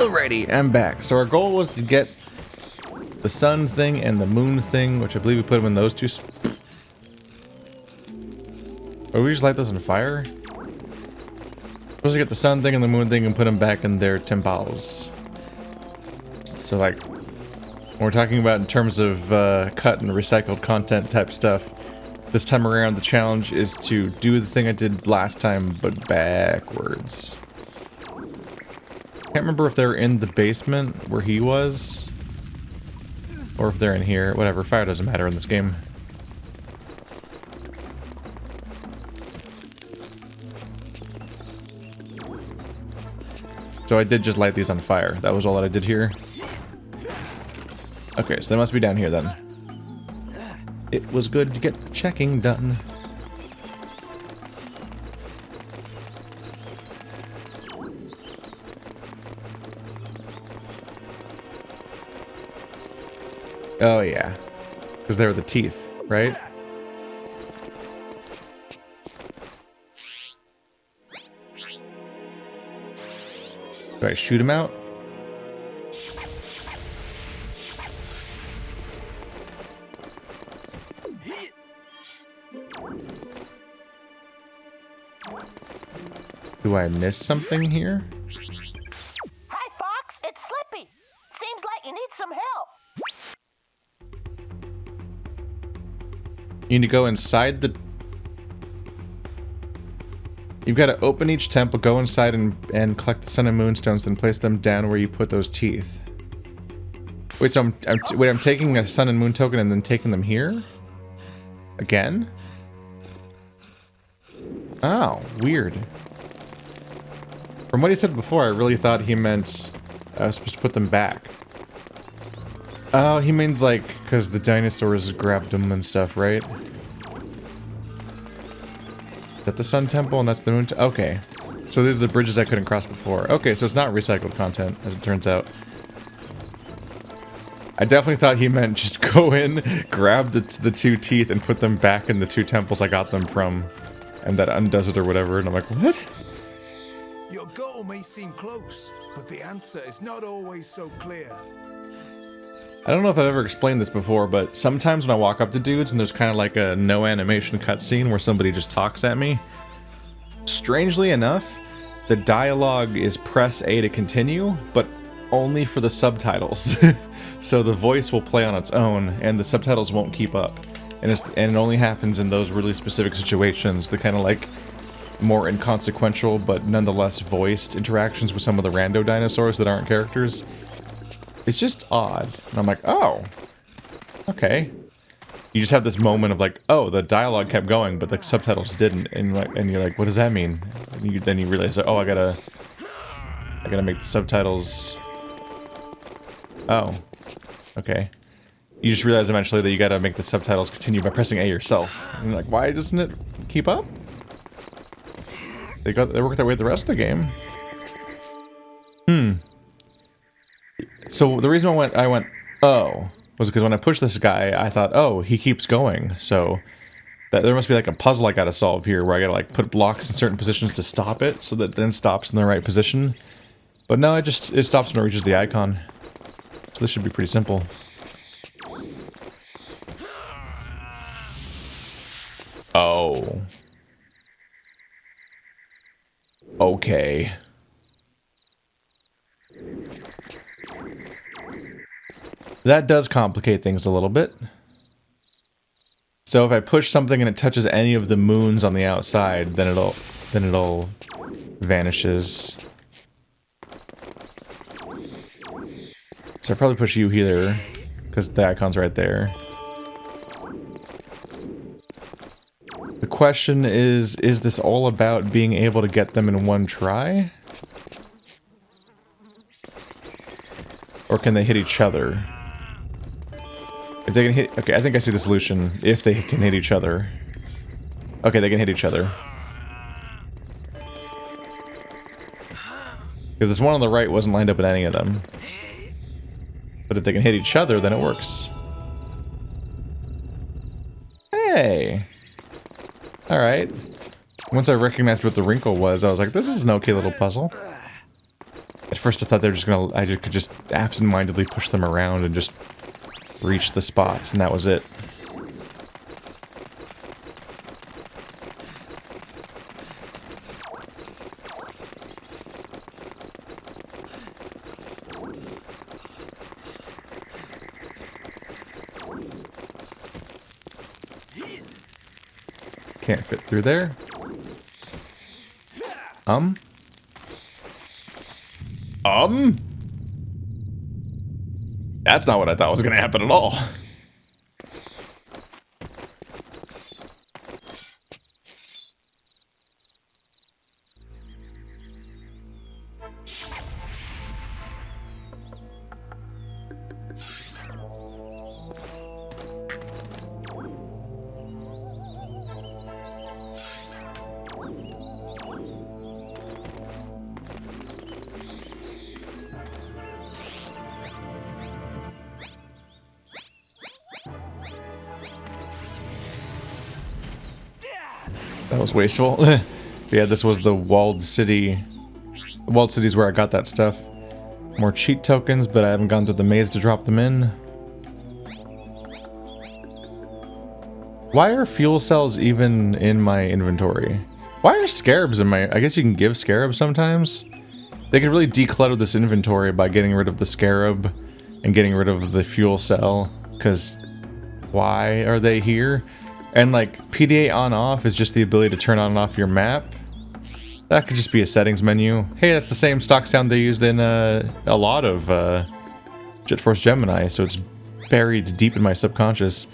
Alrighty, I'm back. So our goal was to get the sun thing and the moon thing, which I believe we put them in those two. Or we just light those on fire? Supposed to get the sun thing and the moon thing and put them back in their temples. So like, when we're talking about in terms of cut and recycled content type stuff, this time around the challenge is to do the thing I did last time, but backwards. Can't remember if they're in the basement where he was, or if they're in here. Whatever, fire doesn't matter in this game. So I did just light these on fire. That was all that I did here. Okay, so they must be down here then. It was good to get the checking done. Oh yeah, because they were the teeth, right? Do I shoot him out? Do I miss something here? Hi, Fox. It's Slippy. Seems like you need some help. You need to go inside the... You've got to open each temple, go inside and collect the sun and moon stones, then place them down where you put those teeth. Wait, so I'm taking a sun and moon token and then taking them here? Again? Oh, weird. From what he said before, I really thought he meant I was supposed to put them back. Oh, he means like, because the dinosaurs grabbed them and stuff, right? Is that the sun temple and that's the moon temple? Okay. So these are the bridges I couldn't cross before. Okay, so it's not recycled content, as it turns out. I definitely thought he meant just go in, grab the two teeth, and put them back in the two temples I got them from. And that undoes it or whatever, and I'm like, what? Your goal may seem close, but the answer is not always so clear. I don't know if I've ever explained this before, but sometimes when I walk up to dudes and there's kind of like a no animation cutscene where somebody just talks at me, strangely enough, the dialogue is press A to continue, but only for the subtitles. So the voice will play on its own, and the subtitles won't keep up. And it only happens in those really specific situations, the kind of like more inconsequential but nonetheless voiced interactions with some of the rando dinosaurs that aren't characters. It's just odd. And I'm like, oh, okay. You just have this moment of like, oh, the dialogue kept going, but the subtitles didn't, and you're like, what does that mean? And then you realize, oh, I gotta make the subtitles. Oh, okay. You just realize eventually that you gotta make the subtitles continue by pressing A yourself. And you're like, why doesn't it keep up? They work their way the rest of the game. So the reason I went, oh, was because when I pushed this guy, I thought, oh, he keeps going. So there must be like a puzzle I gotta solve here where I gotta like put blocks in certain positions to stop it, so that it then stops in the right position. But no, it stops when it reaches the icon. So this should be pretty simple. Oh. Okay. That does complicate things a little bit. So if I push something and it touches any of the moons on the outside, then it'll vanishes. So I probably push you here, because the icon's right there. The question is this all about being able to get them in one try? Or can they hit each other? If they can hit... Okay, I think I see the solution. If they can hit each other. Okay, they can hit each other. Because this one on the right wasn't lined up at any of them. But if they can hit each other, then it works. Hey! Alright. Once I recognized what the wrinkle was, I was like, this is an okay little puzzle. At first I thought they were just gonna, I could just absentmindedly push them around and just reach the spots, and that was it. Can't fit through there. That's not what I thought was gonna happen at all. That was wasteful. Yeah, this was the walled city. The walled city's where I got that stuff. More cheat tokens, but I haven't gone through the maze to drop them in. Why are fuel cells even in my inventory? Why are scarabs in my... I guess you can give scarabs sometimes. They could really declutter this inventory by getting rid of the scarab and getting rid of the fuel cell. Because why are they here? And like PDA on off is just the ability to turn on and off your map. That could just be a settings menu. Hey, that's the same stock sound they used in a lot of Jet Force Gemini, so it's buried deep in my subconscious.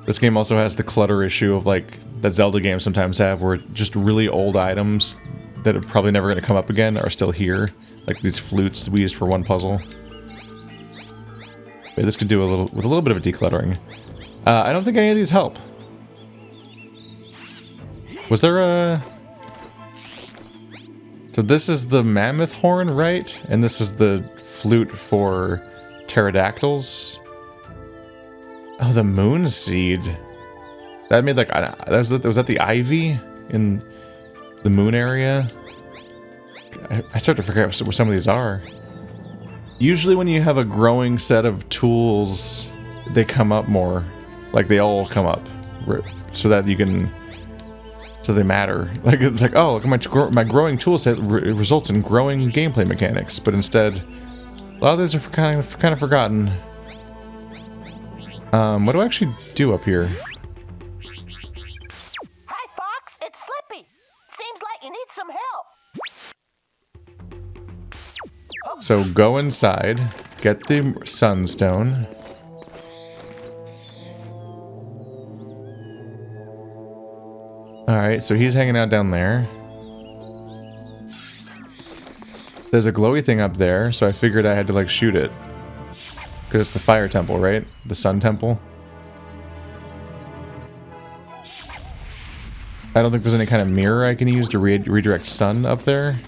This game also has the clutter issue of like that Zelda games sometimes have, where just really old items that are probably never going to come up again are still here. Like these flutes we used for one puzzle. Yeah, this could do with a little bit of a decluttering. I don't think any of these help. Was there a... So this is the mammoth horn, right? And this is the flute for pterodactyls. Oh, the moon seed. That made like... was that the ivy in the moon area? I start to forget what some of these are. Usually when you have a growing set of tools, they come up more. Like they all come up. So that you can... So they matter. Like it's like, oh, look at my growing tool set results in growing gameplay mechanics. But instead, a lot of these are kind of forgotten. What do I actually do up here? Hi, Fox. It's Slippy. Seems like you need some help. So go inside, get the sunstone. Alright, so he's hanging out down there. There's a glowy thing up there, so I figured I had to like shoot it. Because it's the fire temple, right? The sun temple. I don't think there's any kind of mirror I can use to redirect sun up there.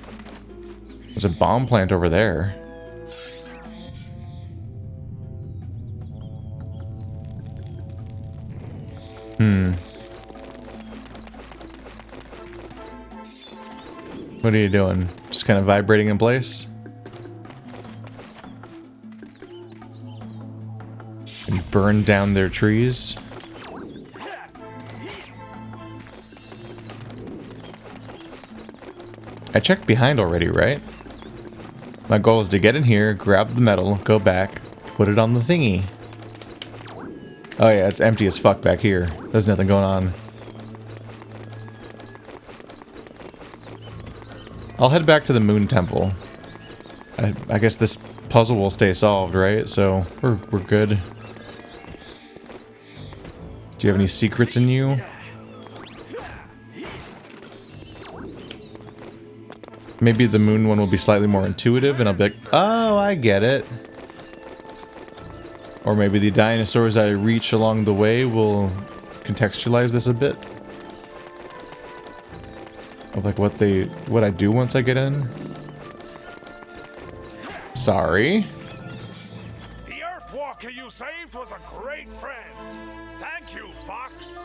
There's a bomb plant over there. What are you doing? Just kind of vibrating in place? And burn down their trees? I checked behind already, right? My goal is to get in here, grab the metal, go back, put it on the thingy. Oh yeah, it's empty as fuck back here. There's nothing going on. I'll head back to the moon temple. I guess this puzzle will stay solved, right? So we're good. Do you have any secrets in you? Maybe the moon one will be slightly more intuitive and I'll be like, oh, I get it. Or maybe the dinosaurs I reach along the way will contextualize this a bit. Of like what I do once I get in. Sorry. The Earthwalker you saved was a great friend. Thank you, Fox.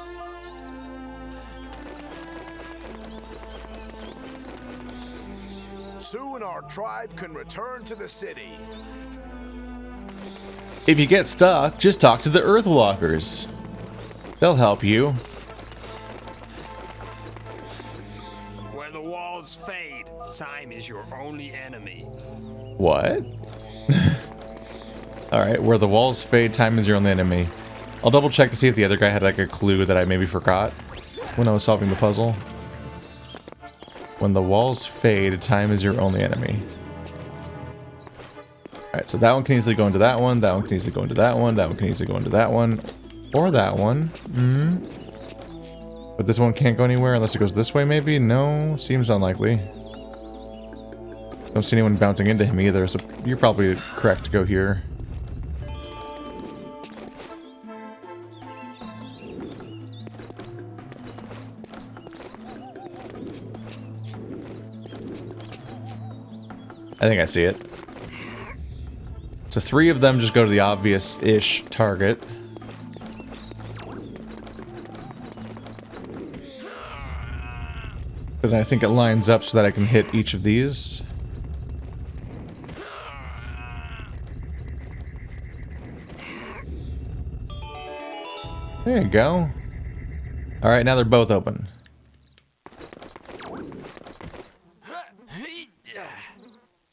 Soon our tribe can return to the city. If you get stuck, just talk to the Earthwalkers. They'll help you. Where the walls fade, time is your only enemy. What? Alright, where the walls fade, time is your only enemy. I'll double check to see if the other guy had like a clue that I maybe forgot when I was solving the puzzle. When the walls fade, time is your only enemy. Alright, so that one can easily go into that one, that one can easily go into that one, that one can easily go into that one, or that one. But this one can't go anywhere unless it goes this way maybe? No, seems unlikely. Don't see anyone bouncing into him either, so you're probably correct to go here. I think I see it. So 3 of them just go to the obvious-ish target. But I think it lines up so that I can hit each of these. There you go. Alright, now they're both open.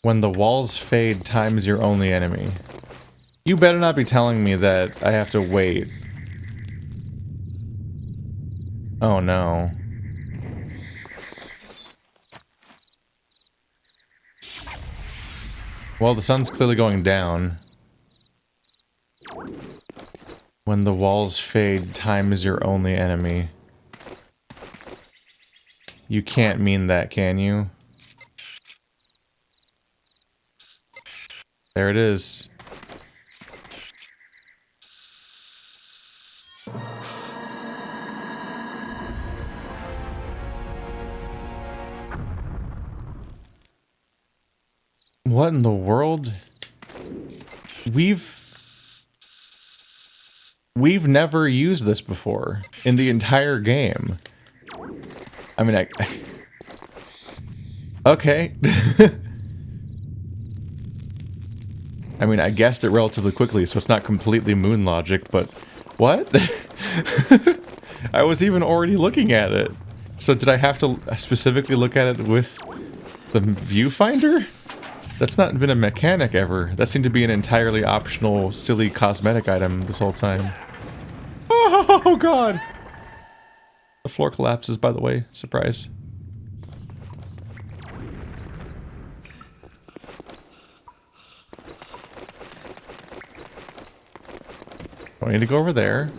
When the walls fade, time is your only enemy. You better not be telling me that I have to wait. Oh no. Well, the sun's clearly going down. When the walls fade, time is your only enemy. You can't mean that, can you? There it is. What in the world? We've never used this before in the entire game. I mean, okay. I mean, I guessed it relatively quickly, so it's not completely moon logic, but what? I was even already looking at it. So did I have to specifically look at it with the viewfinder? That's not been a mechanic ever. That seemed to be an entirely optional, silly cosmetic item this whole time. Oh god! The floor collapses, by the way. Surprise. I need to go over there.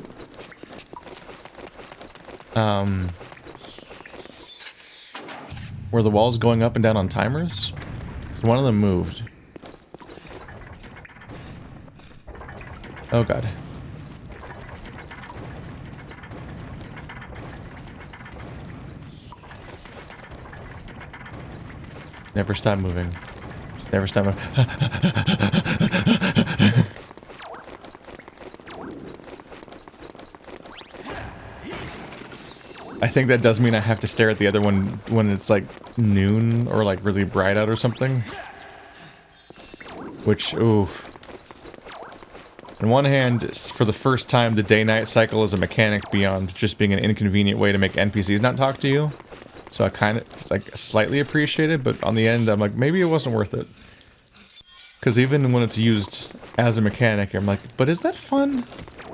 Were the walls going up and down on timers? Because one of them moved. Oh god. Never stop moving. Just never stop moving. I think that does mean I have to stare at the other one when it's like noon or like really bright out or something. Which, oof. On one hand, for the first time, the day-night cycle is a mechanic beyond just being an inconvenient way to make NPCs not talk to you. So I kind of, it's like slightly appreciated, but on the end, I'm like, maybe it wasn't worth it. Because even when it's used as a mechanic, I'm like, but is that fun?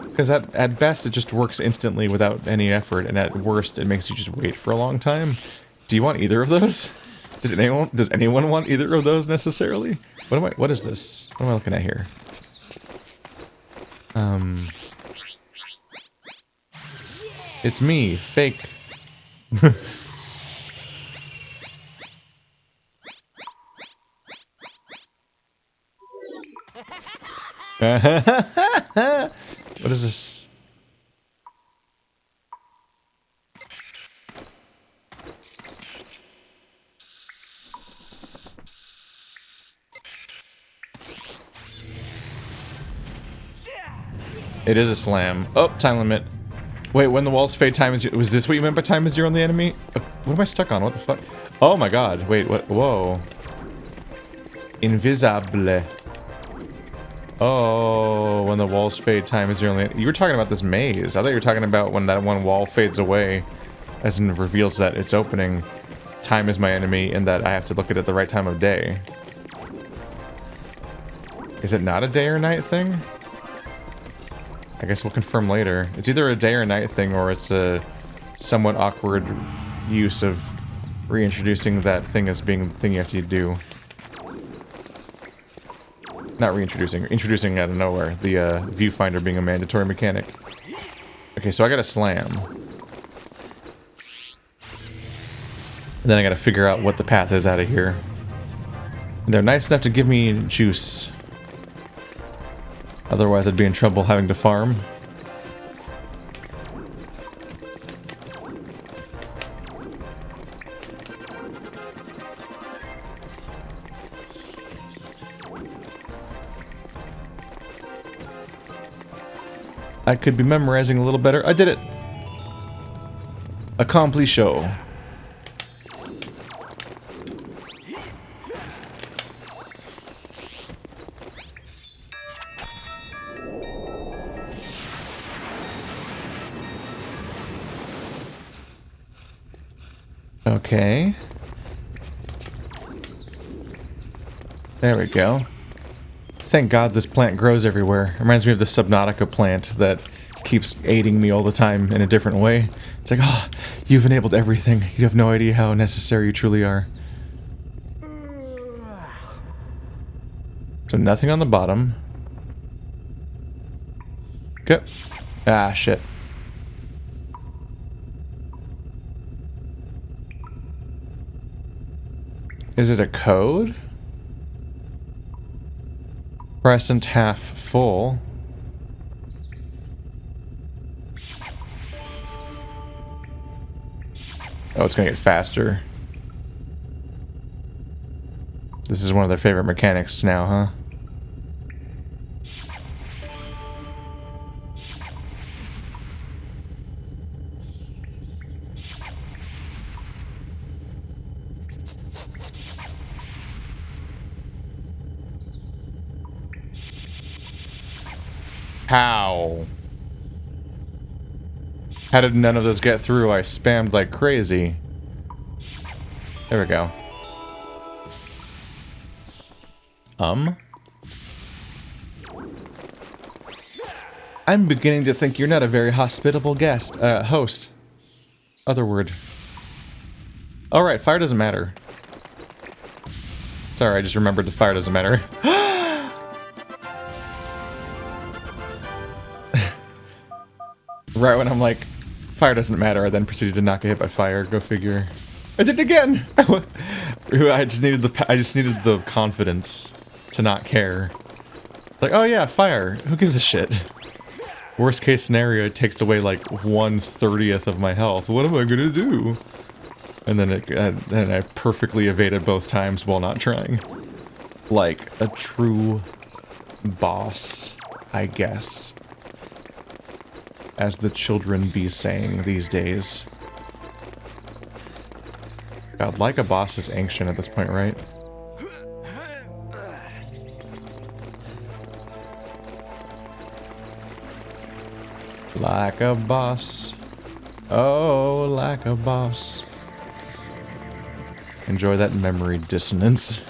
Because at best, it just works instantly without any effort, and at worst, it makes you just wait for a long time. Do you want either of those? Does anyone want either of those necessarily? What is this? What am I looking at here? It's me, fake. What is this? It is a slam. Oh, time limit. Wait, when the walls fade, time is... Was this what you meant by time is your only enemy? What am I stuck on? What the fuck? Oh my god. Wait, what? Whoa. Invisable. Oh, when the walls fade, time is the only... You were talking about this maze. I thought you were talking about when that one wall fades away, as in reveals that it's opening, time is my enemy, and that I have to look at it at the right time of day. Is it not a day or night thing? I guess we'll confirm later. It's either a day or night thing, or it's a somewhat awkward use of reintroducing that thing as being the thing you have to do. Not reintroducing, introducing out of nowhere. The viewfinder being a mandatory mechanic. Okay, so I gotta slam. And then I gotta figure out what the path is out of here. And they're nice enough to give me juice. Otherwise I'd be in trouble having to farm. I could be memorizing a little better. I did it! Accomplisho. Okay. There we go. Thank God this plant grows everywhere. It reminds me of the Subnautica plant that keeps aiding me all the time in a different way. It's like, oh, you've enabled everything. You have no idea how necessary you truly are. So nothing on the bottom. Okay. Ah, shit. Is it a code? Crescent half full. Oh, it's gonna get faster. This is one of their favorite mechanics now, huh? How? How did none of those get through? I spammed like crazy. There we go. I'm beginning to think you're not a very hospitable guest. Host. Other word. Alright, fire doesn't matter. Sorry, I just remembered the fire doesn't matter. Right when I'm like, fire doesn't matter, I then proceeded to not get hit by fire. Go figure. I did it again! I just needed the confidence to not care. Like, oh yeah, fire. Who gives a shit? Worst case scenario, it takes away like 1/30th of my health. What am I gonna do? And then I perfectly evaded both times while not trying. Like a true boss, I guess. As the children be saying these days. God, like a boss is ancient at this point, right? Like a boss. Oh, like a boss. Enjoy that memory dissonance.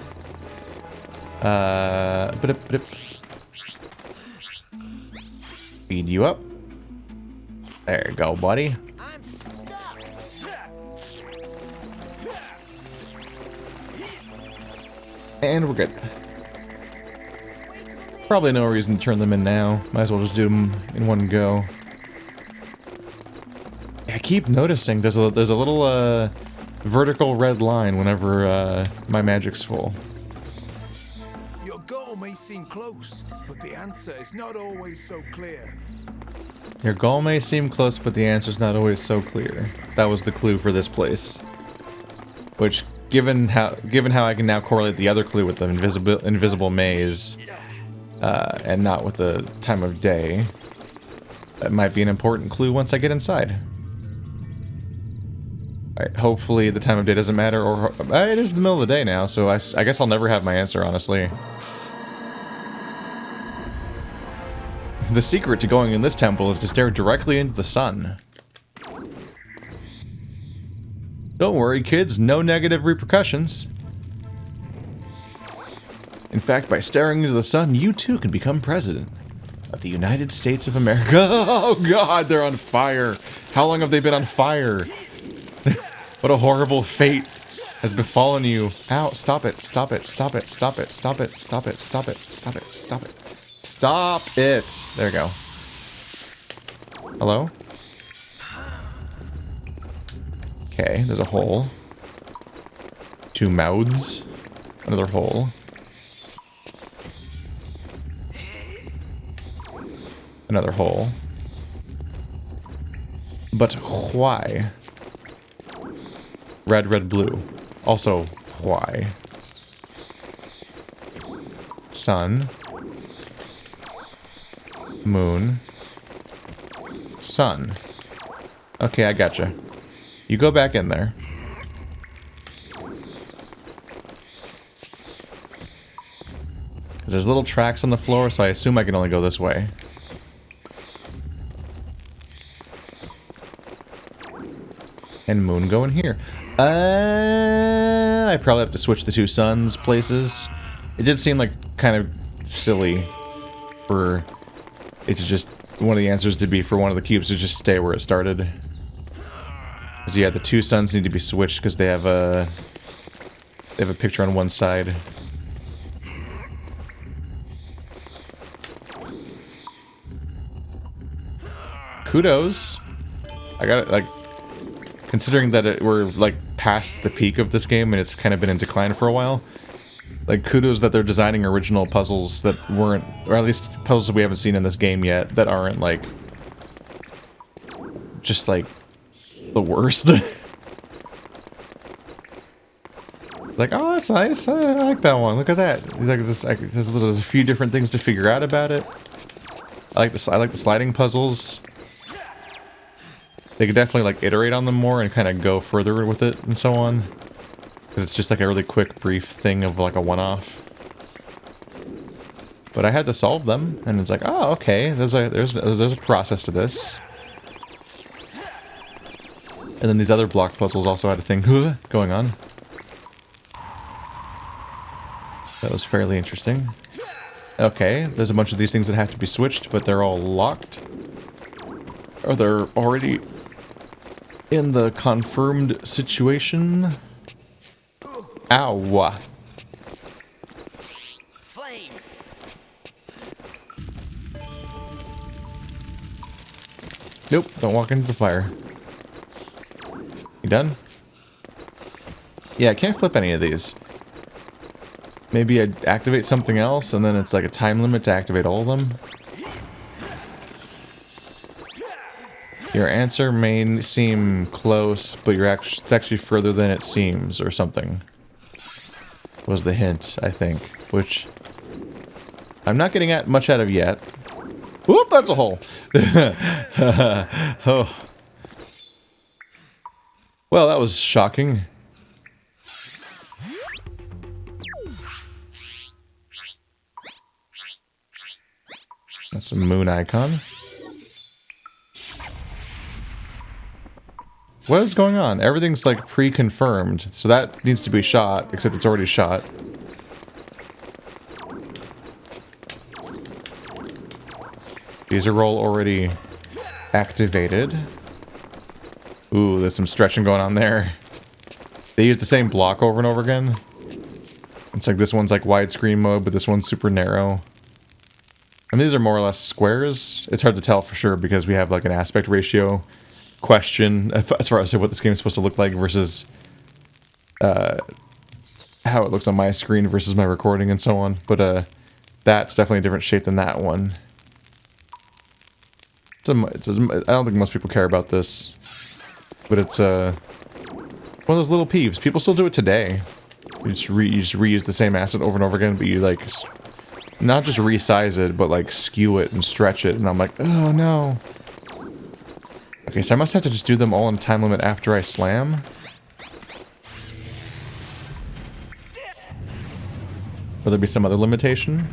Speed you up. There you go, buddy. I'm stuck. And we're good. Probably no reason to turn them in now. Might as well just do them in one go. I keep noticing there's a little vertical red line whenever my magic's full. Your goal may seem close, but the answer is not always so clear. Your goal may seem close, but the answer's not always so clear. That was the clue for this place. Which, given how I can now correlate the other clue with the invisible maze, and not with the time of day, that might be an important clue once I get inside. Alright, hopefully the time of day doesn't matter, or it is the middle of the day now, so I guess I'll never have my answer, honestly. The secret to going in this temple is to stare directly into the sun. Don't worry, kids, no negative repercussions. In fact, by staring into the sun, you too can become president of the United States of America. Oh god, they're on fire. How long have they been on fire? What a horrible fate has befallen you. Ow, stop it, stop it, stop it, stop it, stop it, stop it, stop it, stop it, stop it. Stop it. There we go. Hello? Okay, there's a hole. 2 mouths. Another hole. Another hole. But why? Red, red, blue. Also, why? Sun. Moon. Sun. Okay, I gotcha. You go back in there. There's little tracks on the floor, so I assume I can only go this way. And moon go in here. I probably have to switch the 2 suns places. It did seem like kind of silly for it to just, one of the answers to be for one of the cubes to just stay where it started. Because yeah, the 2 suns need to be switched because they have a picture on one side. Kudos. I got it, like, considering that we're like past the peak of this game and it's kind of been in decline for a while. Like, kudos that they're designing original puzzles that weren't, or at least puzzles we haven't seen in this game yet, that aren't, like, just, like, the worst. Like, oh, that's nice. I like that one. Look at that. Like, there's a few different things to figure out about it. I like the sliding puzzles. They could definitely, like, iterate on them more and kind of go further with it and so on. It's just like a really quick, brief thing of like a one-off. But I had to solve them, and it's like, oh, okay, there's a process to this. And then these other block puzzles also had a thing going on. That was fairly interesting. Okay, there's a bunch of these things that have to be switched, but they're all locked. Or they're already in the confirmed situation. Ow. Flame. Nope, don't walk into the fire. You done? Yeah, I can't flip any of these. Maybe I'd activate something else, and then it's like a time limit to activate all of them. Your answer may seem close, but it's actually further than it seems, or something. Was the hint, I think, which I'm not getting much out of yet. Whoop, that's a hole. Oh. Well, that was shocking. That's a moon icon. What is going on? Everything's like pre-confirmed, so that needs to be shot, except it's already shot. User roll already activated. Ooh, there's some stretching going on there. They use the same block over and over again. It's like this one's like widescreen mode, but this one's super narrow. And these are more or less squares. It's hard to tell for sure because we have like an aspect ratio question as far as what this game is supposed to look like versus how it looks on my screen versus my recording and so on. But that's definitely a different shape than that one. I don't think most people care about this, but it's one of those little peeves. People still do it today. You just reuse the same asset over and over again, but you like not just resize it, but like skew it and stretch it. And I'm like, oh no. Okay, so I must have to just do them all in time limit after I slam. Will there be some other limitation?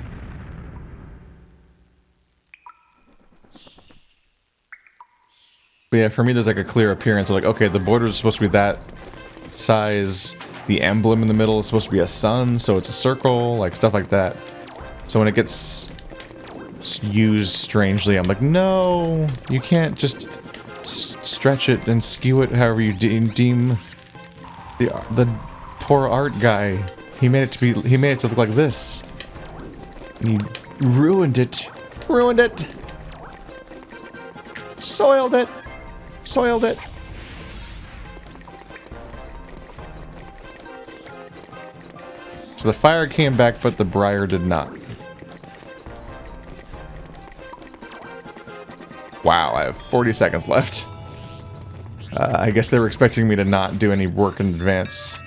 But yeah, for me, there's like a clear appearance of like, okay, the border is supposed to be that size. The emblem in the middle is supposed to be a sun, so it's a circle, like stuff like that. So when it gets used strangely, I'm like, no, you can't just stretch it and skew it however you deem the poor art guy. He made it to look like this. And he ruined it. Ruined it. Soiled it. Soiled it. So the fire came back, but the briar did not. Wow, I have 40 seconds left. I guess they were expecting me to not do any work in advance.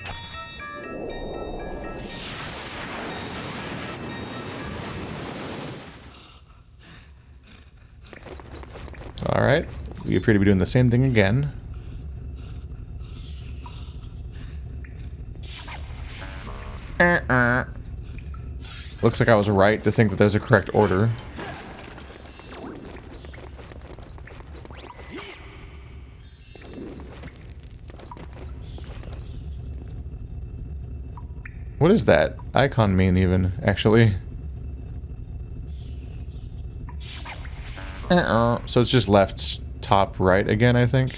Alright, we appear to be doing the same thing again. Looks like I was right to think that there's a correct order. What does that icon mean even, actually? So it's just left, top, right again, I think?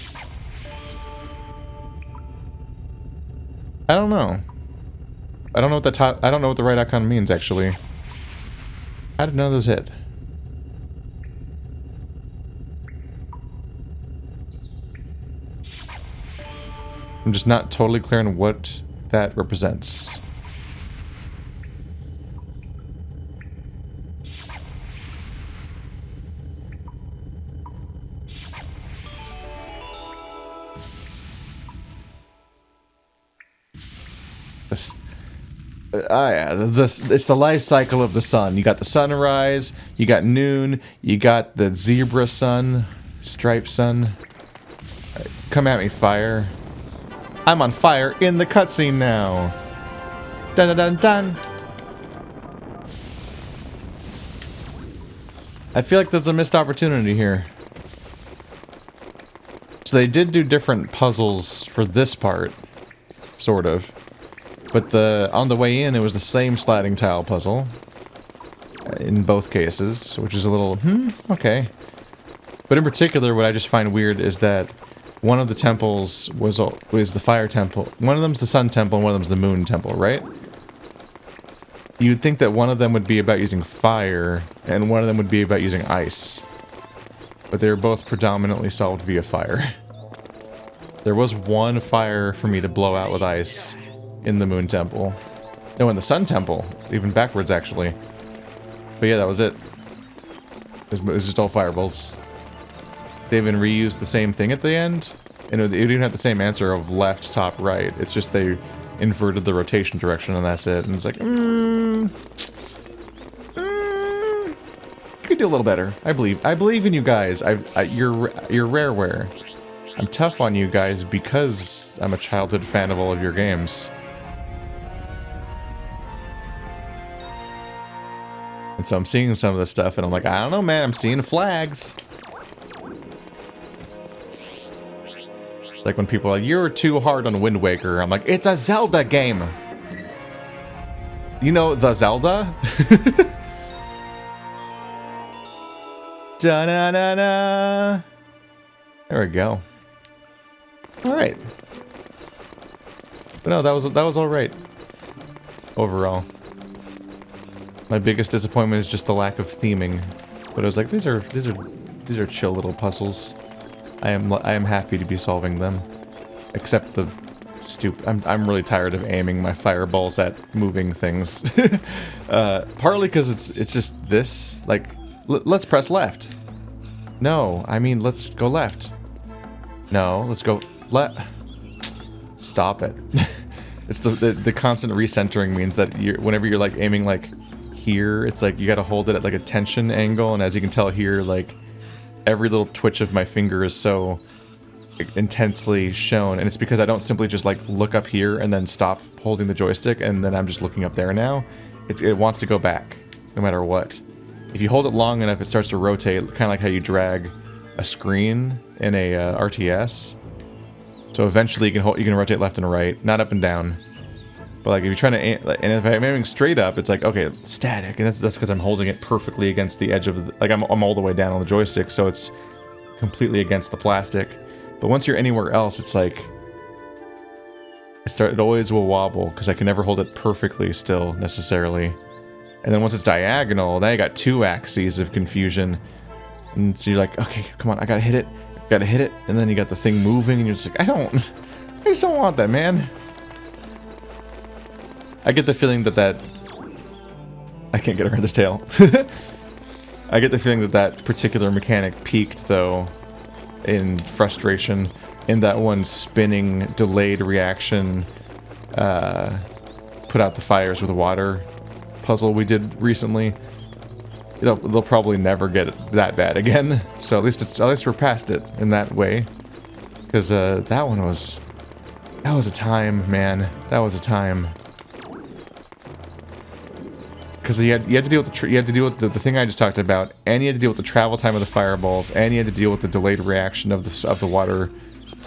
I don't know. I don't know what the right icon means, actually. How did none of those hit? I'm just not totally clear on what that represents. It's the life cycle of the sun. You got the sunrise, you got noon, you got the zebra sun, striped sun. Right, come at me, fire. I'm on fire in the cutscene now. Dun dun dun dun. I feel like there's a missed opportunity here. So they did do different puzzles for this part, sort of. But on the way in, it was the same sliding tile puzzle. In both cases, which is a little, okay. But in particular, what I just find weird is that one of the temples was the fire temple. One of them's the sun temple, and one of them's the moon temple, right? You'd think that one of them would be about using fire, and one of them would be about using ice. But they were both predominantly solved via fire. There was one fire for me to blow out with ice in the moon temple. No, in the sun temple. Even backwards, actually. But yeah, that was it. It was just all fireballs. They even reused the same thing at the end. And it even had the same answer of left, top, right. It's just they inverted the rotation direction and that's it. And it's like, you could do a little better. I believe in you guys. You're rareware. I'm tough on you guys because I'm a childhood fan of all of your games. And so I'm seeing some of this stuff and I'm like, I don't know, man, I'm seeing flags. Like when people are like, you're too hard on Wind Waker. I'm like, it's a Zelda game. You know the Zelda? Da-na-na-na. There we go. Alright. But no, that was alright. Overall. My biggest disappointment is just the lack of theming. But I was like, these are chill little puzzles. I am happy to be solving them. Except the I'm really tired of aiming my fireballs at moving things. Partly because it's just this. Like, let's press left. No, I mean let's go left. No, let's go left. Stop it. It's the constant recentering means that whenever you're like aiming like here, it's like you gotta hold it at like a tension angle, and as you can tell here, like every little twitch of my finger is so intensely shown, and it's because I don't simply just like look up here and then stop holding the joystick and then I'm just looking up there now. it wants to go back, no matter what. If you hold it long enough, it starts to rotate, kind of like how you drag a screen in a RTS. So eventually you can rotate left and right, not up and down. But like if you're trying to aim, and if I'm aiming straight up, it's like, okay, static, and that's because I'm holding it perfectly against the edge of the, like I'm all the way down on the joystick, so it's completely against the plastic. But once you're anywhere else, it's like it always will wobble because I can never hold it perfectly still necessarily. And then once it's diagonal, now you got two axes of confusion, and so you're like, okay, come on, I gotta hit it, and then you got the thing moving, and you're just like, I just don't want that, man. I get the feeling that I can't get around his tail. I get the feeling that particular mechanic peaked, though, in frustration in that one spinning, delayed reaction, put out the fires with water puzzle we did recently. They'll probably never get it that bad again. So at least we're past it in that way, because that was a time, man. That was a time. Because you had to deal with the thing I just talked about, and you had to deal with the travel time of the fireballs, and you had to deal with the delayed reaction of the water,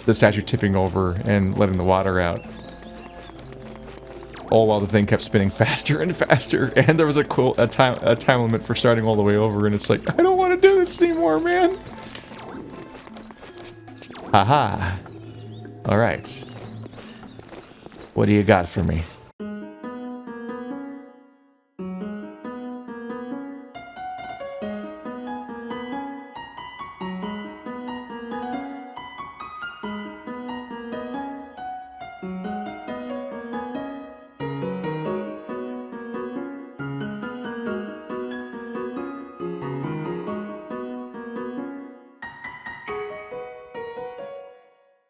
the statue tipping over and letting the water out. All while the thing kept spinning faster and faster, and there was a time limit for starting all the way over, and it's like, I don't want to do this anymore, man. Haha. All right. What do you got for me?